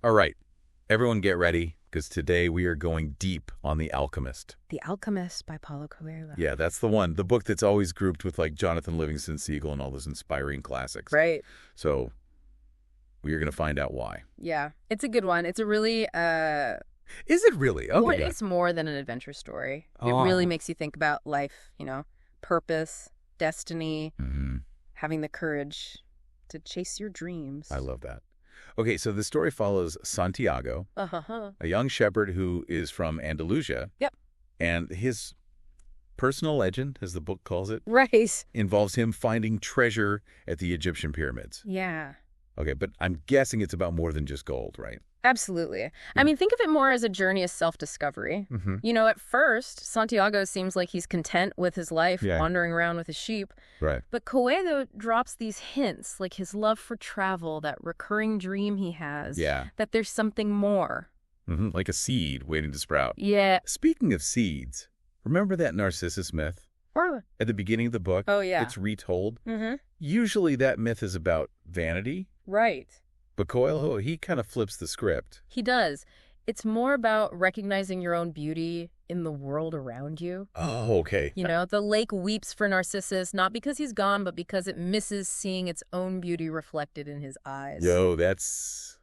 All right, everyone get ready, because today we are going deep on The Alchemist. The Alchemist by Paulo Coelho. Yeah, that's the one. The book that's always grouped with like Jonathan Livingston Seagull and all those inspiring classics. Right. So we are going to find out why. Yeah. It's a good one. It's a really, Is it really? Oh, yeah. it's more than an adventure story. It Oh. really makes you think about life, purpose, destiny, Mhm. having the courage to chase your dreams. I love that. Okay, so the story follows Santiago, Uh-huh. a young shepherd who is from Andalusia. Yep. And his personal legend, as the book calls it, Right. involves him finding treasure at the Egyptian pyramids. Yeah. Okay, but I'm guessing it's about more than just gold, right? Absolutely. I mean, think of it more as a journey of self-discovery. Mm-hmm. At first, Santiago seems like he's content with his life, Yeah. wandering around with his sheep. Right. But Coelho drops these hints, like his love for travel, that recurring dream he has, Yeah. that there's something more. Mm-hmm. Like a seed waiting to sprout. Yeah. Speaking of seeds, remember that Narcissus myth? At the beginning of the book, Oh, yeah. it's retold. Mm-hmm. Usually that myth is about vanity, Right. but Coelho, he kind of flips the script. He does. It's more about recognizing your own beauty in the world around you. Oh, okay. The lake weeps for Narcissus, not because he's gone, but because it misses seeing its own beauty reflected in his eyes. Yo, that's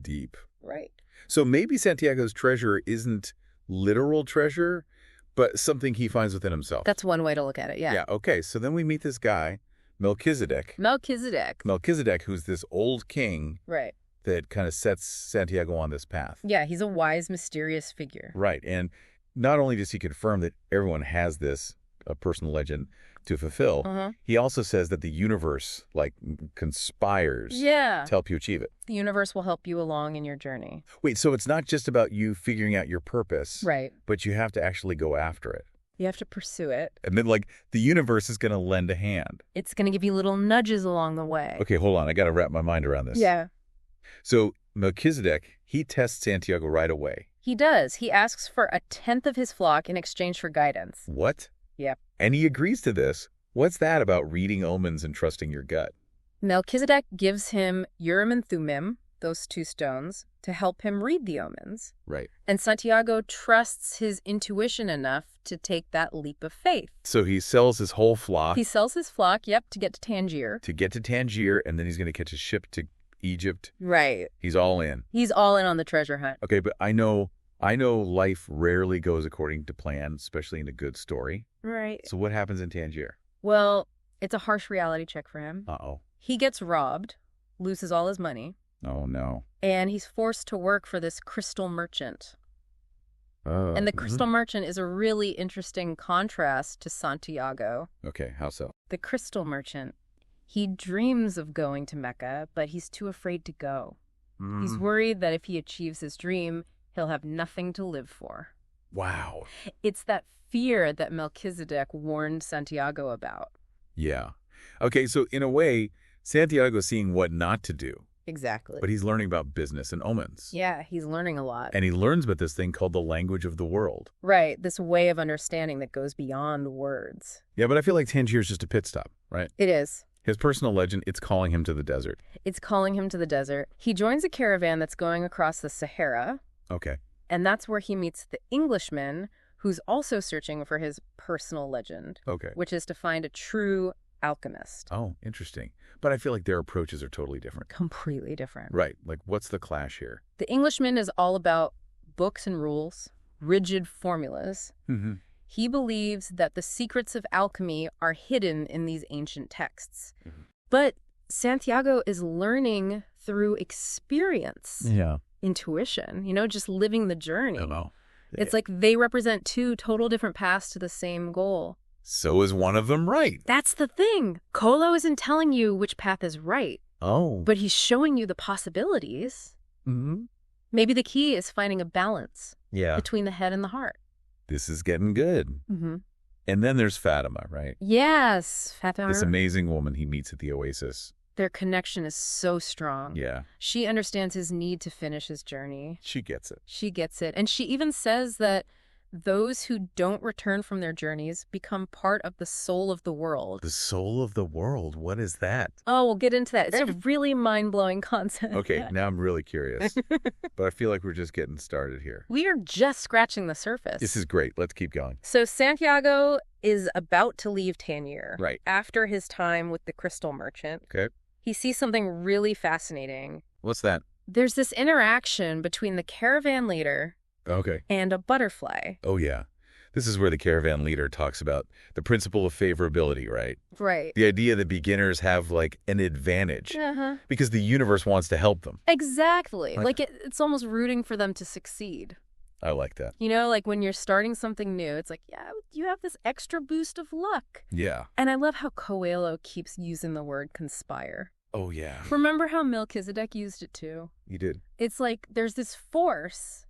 deep. Right. So maybe Santiago's treasure isn't literal treasure, but something he finds within himself. That's one way to look at it, yeah. Yeah, okay. So then we meet this guy, Melchizedek. Melchizedek, who's this old king Right. that kind of sets Santiago on this path. Yeah, he's a wise, mysterious figure. Right. And not only does he confirm that everyone has this personal legend to fulfill, Uh-huh. he also says that the universe, conspires Yeah. to help you achieve it. The universe will help you along in your journey. Wait, so it's not just about you figuring out your purpose, Right. but you have to actually go after it. You have to pursue it. And then, the universe is going to lend a hand. It's going to give you little nudges along the way. Okay, hold on. I got to wrap my mind around this. Yeah. So Melchizedek, he tests Santiago right away. He does. He asks for 1/10 of his flock in exchange for guidance. What? Yep. And he agrees to this. What's that about reading omens and trusting your gut? Melchizedek gives him Urim and Thummim, those 2 stones, to help him read the omens. Right. And Santiago trusts his intuition enough to take that leap of faith. So he sells his whole flock He sells his flock, to get to Tangier. to get to Tangier, and then he's going to catch a ship to Egypt. Right. He's all in. He's all in on the treasure hunt. Okay, but I know life rarely goes according to plan, especially in a good story. Right. So what happens in Tangier? Well, it's a harsh reality check for him. Uh-oh. He gets robbed, loses all his money, Oh, no. and he's forced to work for this crystal merchant. And the crystal merchant is a really interesting contrast to Santiago. Okay, how so? The crystal merchant, he dreams of going to Mecca, but he's too afraid to go. He's worried that if he achieves his dream, he'll have nothing to live for. Wow. It's that fear that Melchizedek warned Santiago about. Yeah. Okay, so in a way, Santiago's seeing what not to do, Exactly. but he's learning about business and omens. Yeah, he's learning a lot. And he learns about this thing called the language of the world. Right, this way of understanding that goes beyond words. Yeah, but I feel like Tangier's just a pit stop, right? It is. His personal legend, it's calling him to the desert. It's calling him to the desert. He joins a caravan that's going across the Sahara, Okay. and that's where he meets the Englishman, who's also searching for his personal legend, Okay. which is to find a true alchemist. Oh, interesting. But I feel like their approaches are totally different. Completely different. Right. What's the clash here? The Englishman is all about books and rules, rigid formulas. Mm-hmm. He believes that the secrets of alchemy are hidden in these ancient texts. Mm-hmm. But Santiago is learning through experience, Yeah. intuition, just living the journey. Hello. It's like they represent 2 total different paths to the same goal. So is one of them right? That's the thing. Coelho isn't telling you which path is right, Oh. but he's showing you the possibilities. Mm-hmm. Maybe the key is finding a balance Yeah. between the head and the heart. This is getting good. Mm-hmm. And then there's Fatima, right? Yes, Fatima. This amazing woman he meets at the oasis. Their connection is so strong. Yeah. She understands his need to finish his journey. She gets it. She gets it. And she even says that those who don't return from their journeys become part of the soul of the world. The soul of the world. What is that? Oh, we'll get into that. It's a really mind-blowing concept. Okay, now I'm really curious. But I feel like we're just getting started here. We are just scratching the surface. This is great. Let's keep going. So Santiago is about to leave Tangier. Right. After his time with the crystal merchant. Okay. He sees something really fascinating. What's that? There's this interaction between the caravan leader Okay. and a butterfly. Oh, yeah. This is where the caravan leader talks about the principle of favorability, right? Right. The idea that beginners have, like, an advantage Uh-huh. because the universe wants to help them. Exactly. Like- It's almost rooting for them to succeed. I like that. You know, like when you're starting something new, it's like, yeah, you have this extra boost of luck. Yeah. And I love how Coelho keeps using the word conspire. Oh, yeah. Remember how Melchizedek used it too? You did. It's like there's this force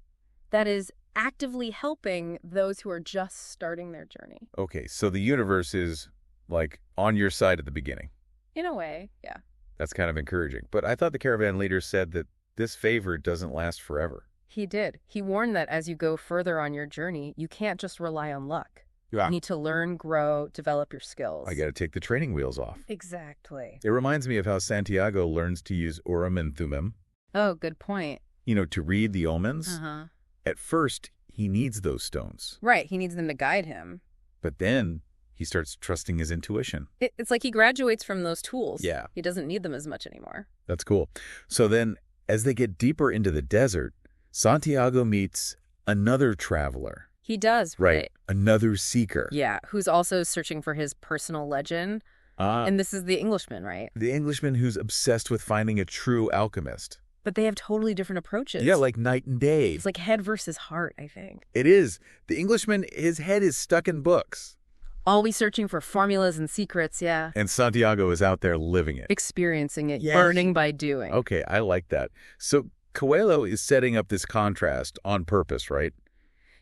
that is actively helping those who are just starting their journey. Okay, so the universe is, like, on your side at the beginning. In a way, yeah. That's kind of encouraging. But I thought the caravan leader said that this favor doesn't last forever. He did. He warned that as you go further on your journey, you can't just rely on luck. Yeah. You need to learn, grow, develop your skills. I got to take the training wheels off. Exactly. It reminds me of how Santiago learns to use Urim and Thummim, Oh, good point. to read the omens. Uh-huh. At first, he needs those stones. Right. He needs them to guide him. But then he starts trusting his intuition. It's like he graduates from those tools. Yeah. He doesn't need them as much anymore. That's cool. So then, as they get deeper into the desert, Santiago meets another traveler. He does, right? Another seeker. Yeah, who's also searching for his personal legend. And this is the Englishman, right? The Englishman who's obsessed with finding a true alchemist. But they have totally different approaches. Yeah, like night and day. It's like head versus heart, I think. It is. The Englishman, his head is stuck in books. Always searching for formulas and secrets, yeah. And Santiago is out there living it. Experiencing it, Yes. learning by doing. Okay, I like that. So Coelho is setting up this contrast on purpose, right?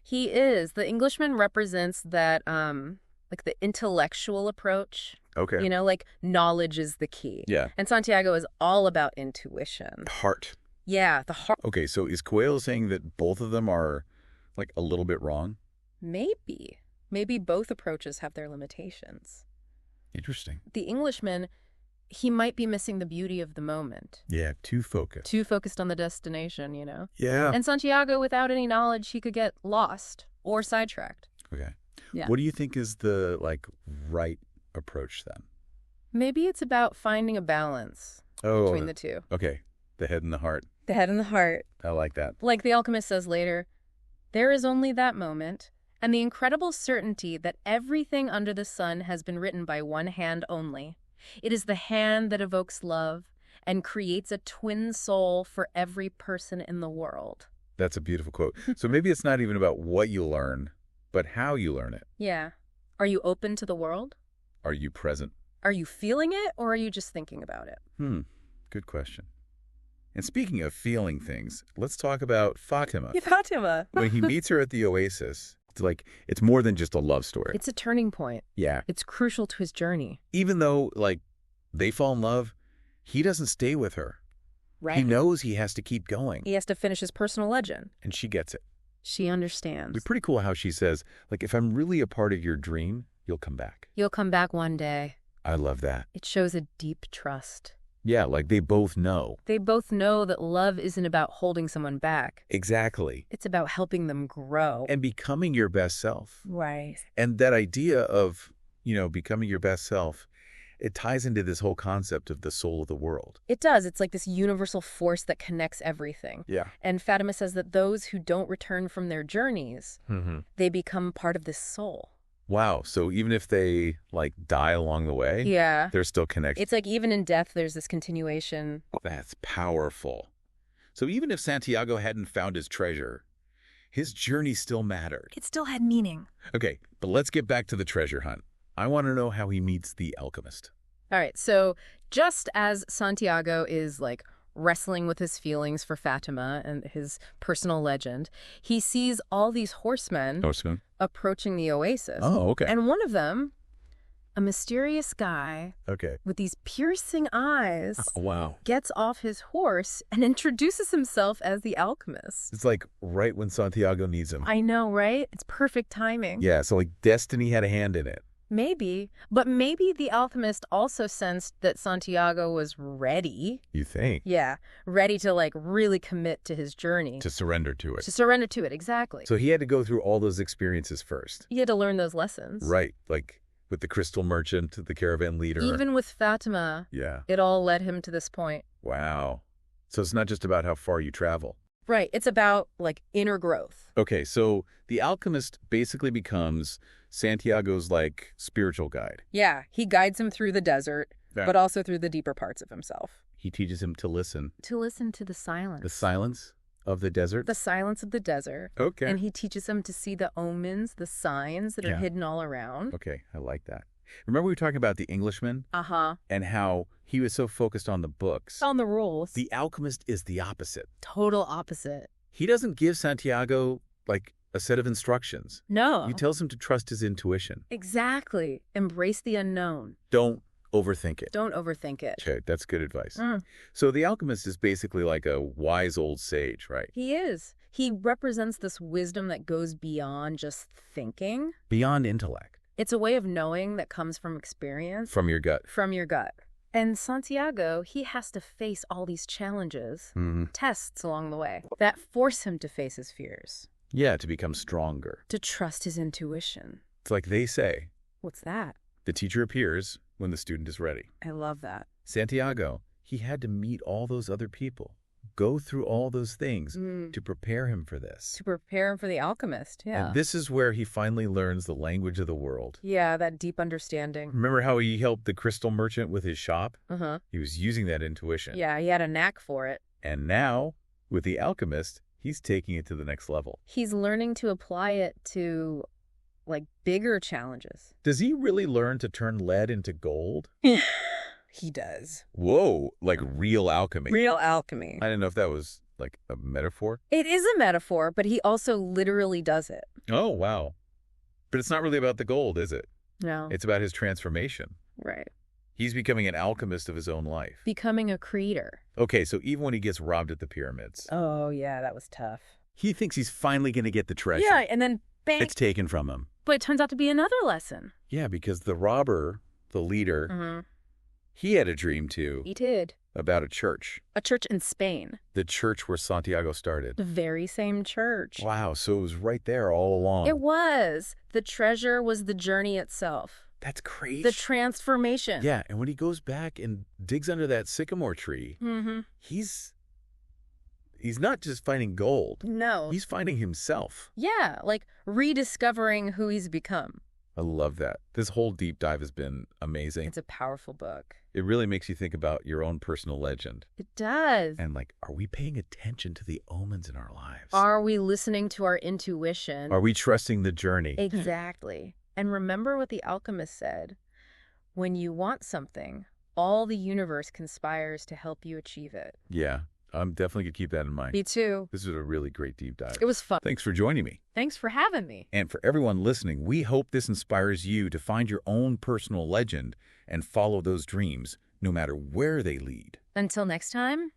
He is. The Englishman represents that, like the intellectual approach. Okay. Like knowledge is the key. Yeah. And Santiago is all about intuition. Heart. Yeah, the heart. Okay, so is Coelho saying that both of them are, like, a little bit wrong? Maybe. Maybe both approaches have their limitations. Interesting. The Englishman, he might be missing the beauty of the moment. Yeah, too focused. Too focused on the destination, Yeah. And Santiago, without any knowledge, he could get lost or sidetracked. Okay. Yeah. What do you think is the, like, right approach then? Maybe it's about finding a balance between the two. Okay. The head and the heart. The head and the heart. I like that. Like the alchemist says later, there is only that moment, and the incredible certainty that everything under the sun has been written by one hand only. It is the hand that evokes love and creates a twin soul for every person in the world. That's a beautiful quote. So maybe it's not even about what you learn, but how you learn it. Yeah. Are you open to the world? Are you present? Are you feeling it, or are you just thinking about it? Good question. And speaking of feeling things, let's talk about Fatima. Fatima. When he meets her at the oasis, it's more than just a love story. It's a turning point. Yeah. It's crucial to his journey. Even though, they fall in love, he doesn't stay with her. Right. He knows he has to keep going. He has to finish his personal legend. And she gets it. She understands. It's pretty cool how she says, if I'm really a part of your dream, you'll come back. You'll come back one day. I love that. It shows a deep trust. Yeah, they both know. They both know that love isn't about holding someone back. Exactly. It's about helping them grow. And becoming your best self. Right. And that idea of, becoming your best self, it ties into this whole concept of the soul of the world. It does. It's like this universal force that connects everything. Yeah. And Fatima says that those who don't return from their journeys, they become part of this soul. Wow. So even if they, die along the way, yeah, they're still connected. It's like even in death, there's this continuation. That's powerful. So even if Santiago hadn't found his treasure, his journey still mattered. It still had meaning. Okay, but let's get back to the treasure hunt. I want to know how he meets the alchemist. All right. So just as Santiago is wrestling with his feelings for Fatima and his personal legend, he sees all these horsemen approaching the oasis. Oh, okay. And one of them A mysterious guy Okay. with these piercing eyes Wow. gets off his horse and introduces himself as the alchemist. It's like right when Santiago needs him. I know, right? It's perfect timing. Yeah, so like destiny had a hand in it. Maybe. But maybe the alchemist also sensed that Santiago was ready. You think? Yeah, ready to like really commit to his journey. To surrender to it. To surrender to it, exactly. So he had to go through all those experiences first. He had to learn those lessons. Right. Like with the crystal merchant, the caravan leader. Even with Fatima, Yeah. it all led him to this point. Wow. So it's not just about how far you travel. Right. It's about like inner growth. Okay, so the alchemist basically becomes Santiago's like spiritual guide. Yeah, he guides him through the desert, Yeah. but also through the deeper parts of himself. He teaches him to listen. To listen to the silence. The silence of the desert. The silence of the desert. Okay. And he teaches him to see the omens, the signs that are Yeah. hidden all around. Okay, I like that. Remember we were talking about the Englishman Uh-huh. and how he was so focused on the books. On the rules. The alchemist is the opposite. Total opposite. He doesn't give Santiago like a set of instructions. No. He tells him to trust his intuition. Exactly. Embrace the unknown. Don't overthink it. Don't overthink it. Okay, that's good advice. Mm. So the alchemist is basically like a wise old sage, right? He is. He represents this wisdom that goes beyond just thinking. Beyond intellect. It's a way of knowing that comes from experience. From your gut. From your gut. And Santiago, he has to face all these challenges, tests along the way, that force him to face his fears, Yeah, to become stronger. to trust his intuition. It's like they say, What's that? the teacher appears when the student is ready. I love that. Santiago, he had to meet all those other people, go through all those things to prepare him for this. To prepare him for the alchemist, yeah. And this is where he finally learns the language of the world. Yeah, that deep understanding. Remember how he helped the crystal merchant with his shop? Uh-huh. He was using that intuition. Yeah, he had a knack for it. And now, with the alchemist, he's taking it to the next level. He's learning to apply it to, like, bigger challenges. Does he really learn to turn lead into gold? He does. Whoa, like real alchemy. Real alchemy. I didn't know if that was like a metaphor. It is a metaphor, but he also literally does it. Oh, wow. But it's not really about the gold, is it? No. It's about his transformation. Right. He's becoming an alchemist of his own life. Becoming a creator. Okay, so even when he gets robbed at the pyramids, Oh, yeah, that was tough. he thinks he's finally going to get the treasure. Yeah, and then bang. It's taken from him. But it turns out to be another lesson. Yeah, because the robber, the leader, Mm-hmm. he had a dream too He did. about a church. A church in Spain. The church where Santiago started. The very same church. Wow, so it was right there all along. It was. The treasure was the journey itself. That's crazy. The transformation. Yeah, and when he goes back and digs under that sycamore tree, Mm-hmm. he's not just finding gold. No. He's finding himself. Yeah, like rediscovering who he's become. I love that. This whole deep dive has been amazing. It's a powerful book. It really makes you think about your own personal legend. It does. And like, are we paying attention to the omens in our lives? Are we listening to our intuition? Are we trusting the journey? Exactly. And remember what the alchemist said. When you want something, all the universe conspires to help you achieve it. Yeah, I'm definitely going to keep that in mind. Me too. This was a really great deep dive. It was fun. Thanks for joining me. Thanks for having me. And for everyone listening, we hope this inspires you to find your own personal legend and follow those dreams, no matter where they lead. Until next time.